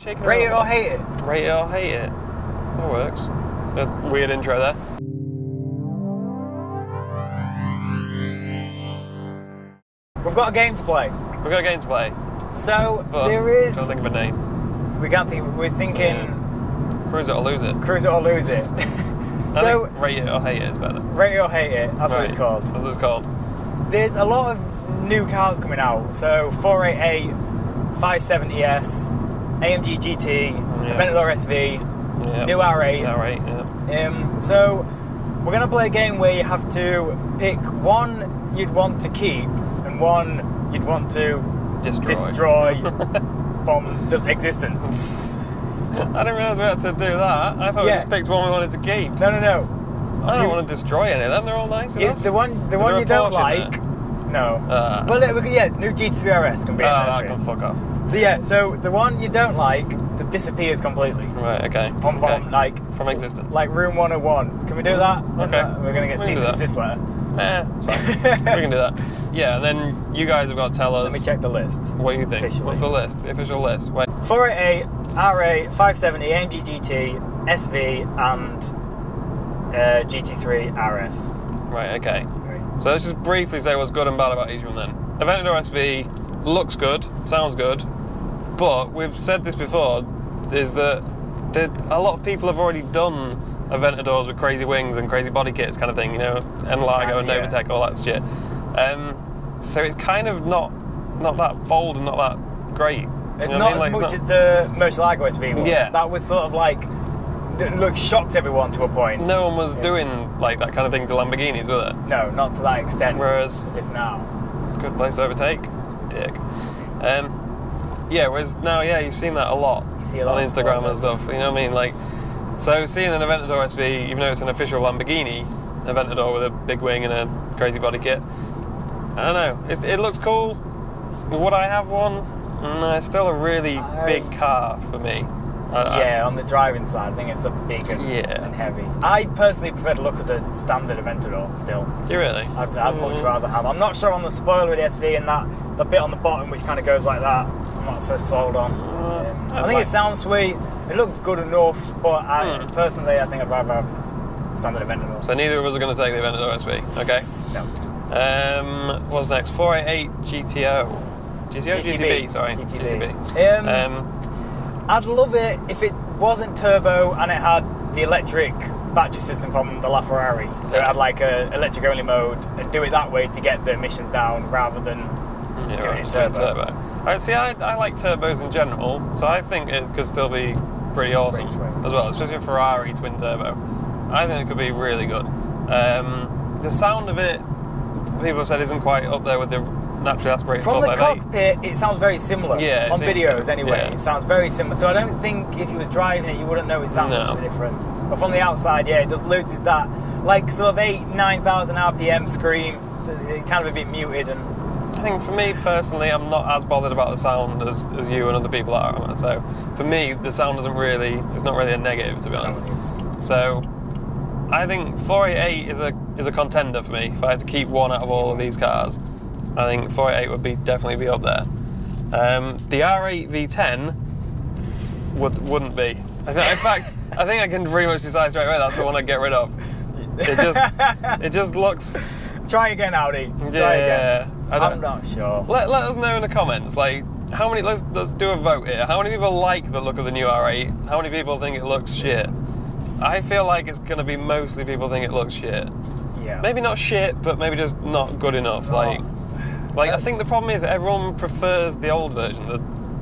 Rate it or hate it? Rate it or hate it. That works. A weird intro there. We've got a game to play. We've got a game to play. So But there is. Can't think of a name. We can't think. We're thinking. Yeah. Cruise it or lose it. Cruise it or lose it. I think rate it or hate it is better. Rate it or hate it. That's what it's called. That's what it's called. There's a lot of new cars coming out. So 488, 570S, AMG GT, Aventador SV, new R8. R8, yeah. So we're going to play a game where you have to pick one you'd want to keep and one you'd want to destroy from just existence. I didn't realise we had to do that. I thought we just picked one we wanted to keep. No. I don't want to destroy any of them. They're all nice enough. The one you don't like. No. Well, new GT3 RS can be. That can fuck off. So the one you don't like just disappears completely. Right. Okay. From existence. Like room 101. Can we do that? Okay. We're gonna get cease and desist letter. It's fine. We can do that. Yeah, and then you guys have got to tell us. Let me check the list. What do you think? Officially. What's the list? The official list. Wait. 488, R8, 570, AMG GT, SV, and GT3 RS. Right. Okay. So let's just briefly say what's good and bad about each one then. Aventador SV looks good, sounds good, but we've said this before, is that a lot of people have already done Aventadors with crazy wings and crazy body kits kind of thing, you know, Enlargo and Novatec, all that shit. So it's kind of not that bold and not that great. You know not as much as the Murcielago SV was. Yeah. That was sort of like, look, shocked everyone to a point. No one was doing like that kind of thing to Lamborghinis, was it? No, not to that extent. Whereas, as if now, good place to overtake, dick. Whereas now, you've seen that a lot. You see a lot on Instagram and stuff. You know what I mean? Like, so seeing an Aventador SV, even though it's an official Lamborghini Aventador with a big wing and a crazy body kit, I don't know. It looks cool. Would I have one? No, it's still a really big car for me. On the driving side, I think it's a big and heavy. I personally prefer to look at the standard Aventador still. Do you really? I'd much rather have. I'm not sure on the spoiler of the SV and the bit on the bottom which kind of goes like that. I'm not so sold on. I think it sounds sweet. It looks good enough, but personally, I think I'd rather have standard Aventador. So neither of us are going to take the Aventador SV. Okay. No. What's next? 488 GTO. GTB, sorry. GTB. I'd love it if it wasn't turbo and it had the electric battery system from the LaFerrari. So it had like a electric only mode and do it that way to get the emissions down rather than doing it turbo. I like turbos in general, so I think it could still be pretty awesome as well, especially a Ferrari twin turbo. I think it could be really good. The sound of it, people have said, isn't quite up there with the naturally aspirated 458. From the cockpit, it sounds very similar. On videos anyway. It sounds very similar. So I don't think if you was driving it, you wouldn't notice that much of a difference. But from the outside, it just loses that, like, sort of 9,000 RPM scream. It's kind of a bit muted. And I think for me personally, I'm not as bothered about the sound as you and other people are. So for me, the sound it's not really a negative, to be honest. So I think 488 is a contender for me. If I had to keep one out of all of these cars, I think 488 would definitely be up there. The R8 V10 wouldn't be. In fact, I think I can pretty much decide straight away that's the one I'd get rid of. It just looks. Try again, Audi. Try again. I'm not sure. Let us know in the comments. Like, how many? Let's do a vote here. How many people like the look of the new R8? How many people think it looks shit? I feel like it's going to be mostly people think it looks shit. Yeah. Maybe not shit, but maybe just not good enough. Like I think the problem is everyone prefers the old version,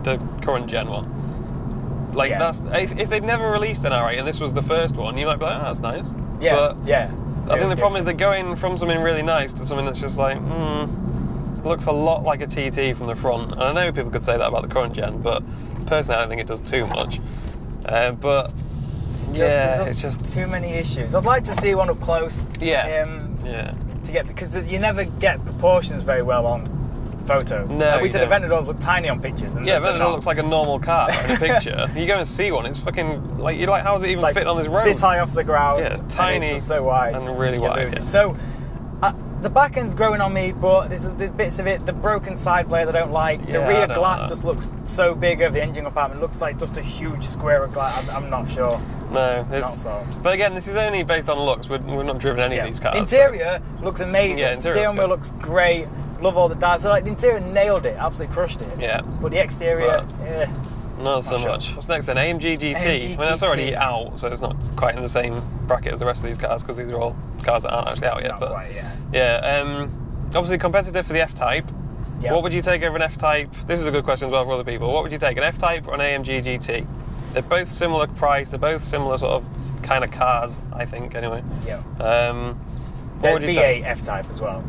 the current gen one. Like that's if they'd never released an R8 and this was the first one, you might be like, oh, that's nice. But I think the problem is they're going from something really nice to something that's just like, it looks a lot like a TT from the front. And I know people could say that about the current gen, but personally I don't think it does too much. But it's just too many issues. I'd like to see one up close. To get, because you never get proportions very well on photos. No, we said Aventadors look tiny on pictures. And Aventador looks like a normal car in a picture. You go and see one, it's fucking you're like, how does it even fit on this road? This high off the ground. Yeah, it's tiny, and it's so wide and really wide. Yeah. So The back end's growing on me, but there's bits of it. The broken side blade I don't like. Yeah, the rear glass just looks so big over the engine compartment. It looks like just a huge square of glass. I'm not sure. No, not sold. But again, this is only based on looks. We're not driven any of these cars. Interior looks amazing. Yeah, interior steering wheel looks great. Love all the dials. So like the interior nailed it, absolutely crushed it. Yeah. But the exterior, not so much. What's next then? AMG GT. I mean, that's already out, so it's not quite in the same bracket as the rest of these cars because these are all cars that aren't actually out yet. Not but quite, yeah. Obviously competitive for the F-Type. Yep. What would you take over an F-Type? This is a good question as well for other people. What would you take, an F-Type or an AMG GT? They're both similar price. They're both similar sort of kind of cars, I think. Anyway. Yeah. What would you take? F-Type as well.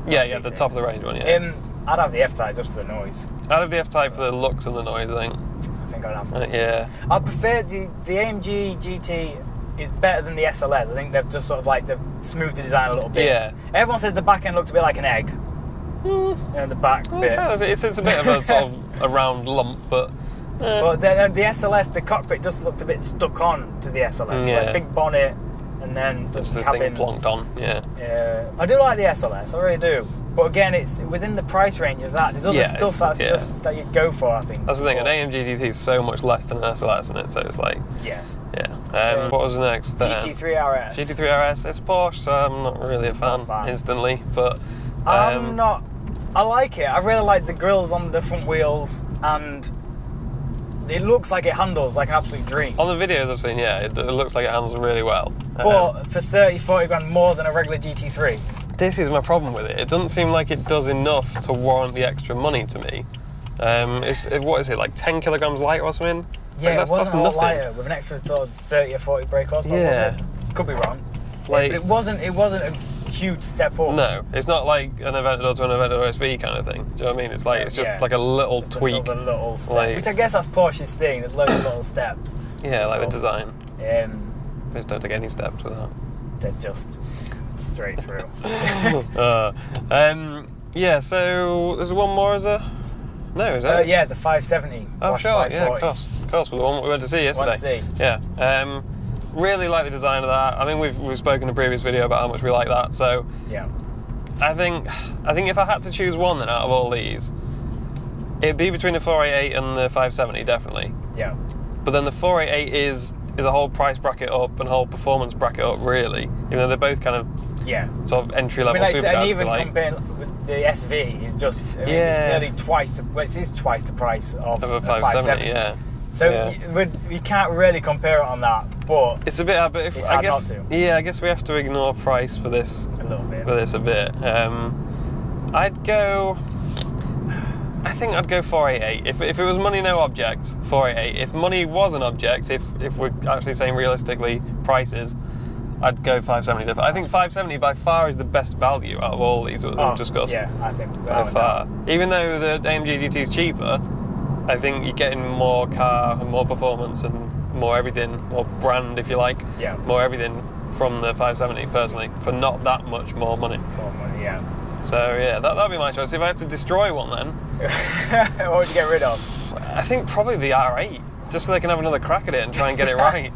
Yeah, the top of the range one. Yeah. I'd have the F-Type just for the noise. I'd have the F-Type for the looks and the noise, I think. I think I'd have to. Yeah. I prefer the AMG GT is better than the SLS. I think they've just sort of like they've smoothed the design a little bit. Yeah. Everyone says the back end looks a bit like an egg. You know, the back bit. It's a bit of a sort of a round lump, but. But then the SLS, the cockpit just looked a bit stuck on to the SLS. Yeah. Like big bonnet, and then just this cabin. thing plonked on. Yeah. Yeah. I do like the SLS. I really do. But again, it's within the price range of that. There's other stuff that's just that you'd go for, I think. That's the thing. An AMG GT is so much less than an SLS, isn't it? So it's like. Yeah. Yeah. What was the next? GT3 RS. GT3 RS. It's Porsche, so I'm not really a fan instantly, but. I'm not. I like it. I really like the grills on the front wheels, and it looks like it handles like an absolute dream. On the videos I've seen, yeah, it looks like it handles really well. But for 30-40 grand more than a regular GT3. This is my problem with it. It doesn't seem like it does enough to warrant the extra money to me. What is it, like 10 kilograms lighter or something? Yeah, that's it wasn't a lot nothing. lighter with an extra sort of 30 or 40 brake horsepower. Yeah. Was it? Could be wrong. Like, but it wasn't a huge step up. No, it's not like an Aventador to an Aventador SV kind of thing. Do you know what I mean? It's like it's just like a little just tweak. Another little step, like, which I guess that's Porsche's thing. There's loads of little steps. Yeah, like the design. Just don't take any steps with that. They're just straight through. Yeah, so there's one more, is there? No, is there? Yeah, the 570. Oh, sure, yeah, of course, with the one we went to see yesterday. Yeah. Really like the design of that. I mean, we've spoken in a previous video about how much we like that. So yeah, I think if I had to choose one then out of all these, it'd be between the 488 and the 570 definitely. Yeah. But then the 488 is a whole price bracket up and a whole performance bracket up really. Even though they're both kind of sort of entry level supercars. And even comparing with the SV is just it's nearly twice the price of a 570. Yeah. So we can't really compare it on that, but it's a bit. But if I guess, I guess we have to ignore price for this a little bit. For this a bit. I think I'd go 488. If it was money no object, 488. If money was an object, if we're actually saying realistically prices, I'd go 570. I think 570 by far is the best value out of all these that we've discussed. Yeah, I think by far. Even though the AMG GT is cheaper, I think you're getting more car and more performance and more everything, more brand if you like, more everything from the 570 personally for not that much more money. More money, yeah. So yeah, that'd be my choice. If I had to destroy one then, what would you get rid of? I think probably the R8, just so they can have another crack at it and try and get it right.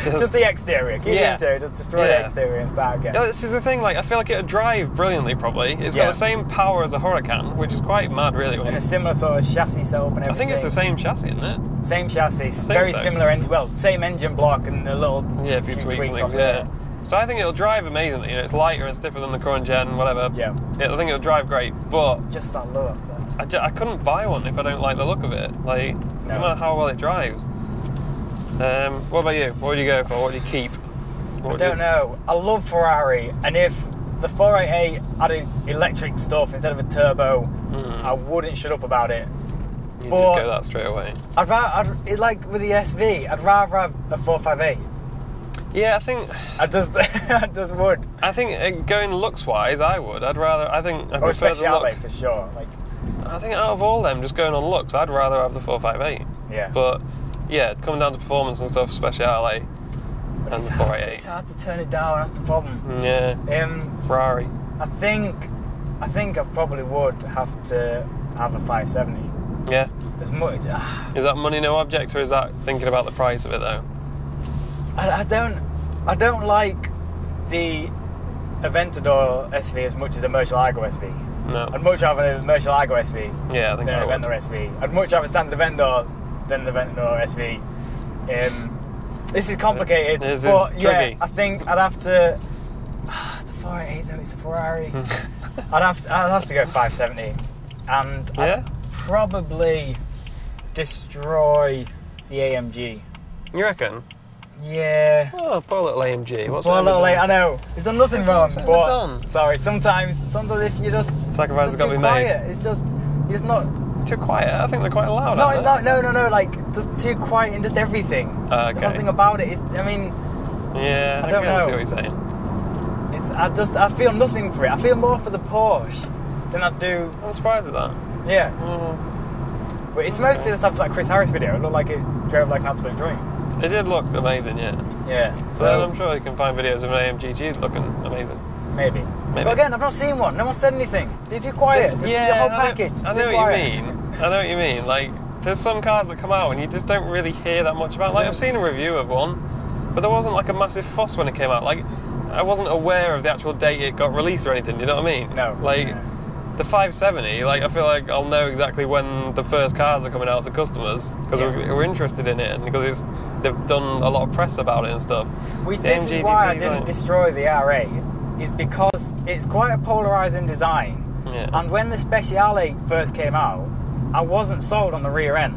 Just the exterior, keep the interior, just destroy the exterior and start again. Yeah, this is the thing, like I feel like it would drive brilliantly probably. It's got the same power as a Huracan, which is quite mad really. And a similar sort of chassis setup and everything. I think it's the same chassis, isn't it? Same chassis, very similar, same engine block and a little few tweaks and things, So I think it'll drive amazingly, you know, it's lighter and stiffer than the current gen, whatever. Yeah. I think it'll drive great, but... Just that look. I couldn't buy one if I don't like the look of it. Like, no matter how well it drives. What about you? What would you go for? What would you keep? I don't know. I love Ferrari, and if the 488 had electric stuff instead of a turbo, I wouldn't shut up about it. You'd just go that straight away. Like with the SV, I'd rather have a 458. Yeah, I think... I just would. I think going looks-wise, I would. I prefer especially the look. for sure. Like, I think out of all them, just going on looks, I'd rather have the 458. Yeah. But, yeah, coming down to performance and stuff, Speciale and the 488. It's hard to turn it down, that's the problem. Yeah. Ferrari. I think I probably would have to have a 570. Yeah. As much. Is that money no object, or is that thinking about the price of it though? I don't like the Aventador SV as much as a Murcielago SV. No. I'd much rather a Murcielago SV Yeah, I think than I an would. Aventador SV. I'd much rather standard Aventador than the Aventador SV. This is complicated, This is but yeah, tricky. I think I'd have to. The 488 though, it's a Ferrari. I'd have to go 570, and Yeah? I'd probably destroy the AMG. You reckon? Yeah. Oh, poor little AMG. What's Well, it ever I done? know. It's done nothing wrong, What's it but done? sorry. Sometimes if you just Sacrifice has it's got to too be quiet. made. It's just you're just not. Too quiet. I think they're quite loud. aren't they? No. Like just too quiet in just everything. Okay. Nothing about it. I mean, Yeah, I don't can see know. what you're saying. I feel nothing for it. I feel more for the Porsche than I do. I'm surprised at that. Yeah. Mm. But it's mostly the stuff like Chris Harris video. It looked like it drove like an absolute dream. It did look amazing, yeah. Yeah. So I'm sure you can find videos of an AMG GT looking amazing. Maybe. Maybe. But again, I've not seen one. No one said anything. They're too quiet. This is the whole package. I know what you mean. I know what you mean. Like, there's some cars that come out and you just don't really hear that much about. Like, I've seen a review of one, but there wasn't like a massive fuss when it came out. Like, I wasn't aware of the actual date it got released or anything. You know what I mean? No. Like, Yeah. the 570. Like, I feel like I'll know exactly when the first cars are coming out to customers because we're interested in it and because they've done a lot of press about it and stuff. This is why I didn't destroy the R8. Is because it's quite a polarising design. Yeah. And when the Speciale first came out, I wasn't sold on the rear end.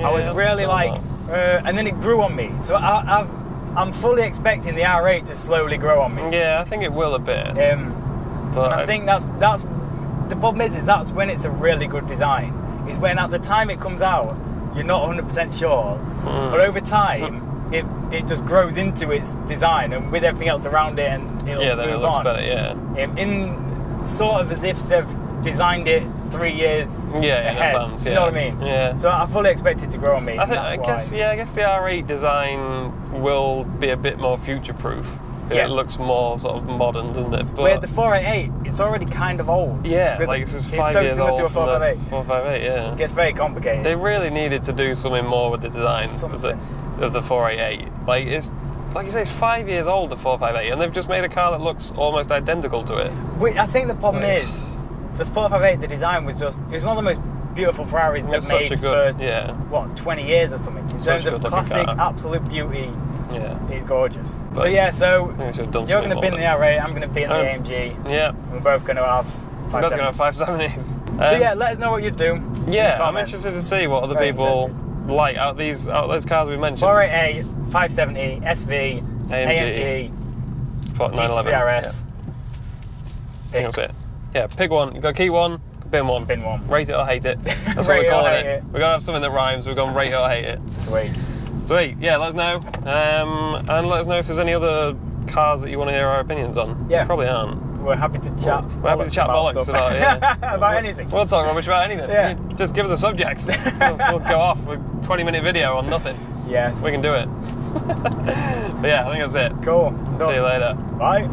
I was really like, and then it grew on me. So I'm fully expecting the R8 to slowly grow on me. Yeah, I think it will a bit. But and I think that's the problem is that's when it's a really good design. Is when at the time it comes out, you're not 100% sure, but over time it just grows into its design and with everything else around it, and it'll then move it looks on. better. Yeah. In sort of as if they've designed it 3 years ahead. In advance. Do you know what I mean? Yeah. So I fully expect it to grow on me. I guess the R8 design will be a bit more future-proof. Yeah. It looks more sort of modern, doesn't it? But where the 488, it's already kind of old. yeah, Because like it's just it's 5 so years similar old to a from the 458. 458. Yeah. It gets very complicated. They really needed to do something more with the design Something. of the 488. Like it's like you say, it's 5 years old, the 458, and they've just made a car that looks almost identical to it. I think the problem is the 458. The design was just it was one of the most beautiful Ferraris they've made for 20 years or something. In terms of classic, absolute beauty. Yeah, it's gorgeous. But so yeah, so I think they should have done you're going to something bin the more R8. I'm going to bin the AMG. Yeah, And we're both going to have. we're both going to have 570s. So yeah, let us know what you do. Yeah, I'm interested to see what other people like out of those cars we mentioned. 488, 570, SV, AMG GT3 RS. I think that's it. Yeah, pick one. You've got to keep one, bin one. Bin one. Rate it or hate it. That's what Rate we're it or calling hate it. it. We've got to have something that rhymes. We've gone rate it or hate it. Sweet. Sweet. Yeah, let us know. And let us know if there's any other cars that you want to hear our opinions on. Yeah. Probably aren't. We're happy to chat. We're happy to chat bollocks stuff. about, yeah. about anything. We'll talk rubbish about anything. Yeah. Just give us a subject. we'll go off with a 20-minute video on nothing. Yes. We can do it. But yeah, I think that's it. Cool. See you later. Bye.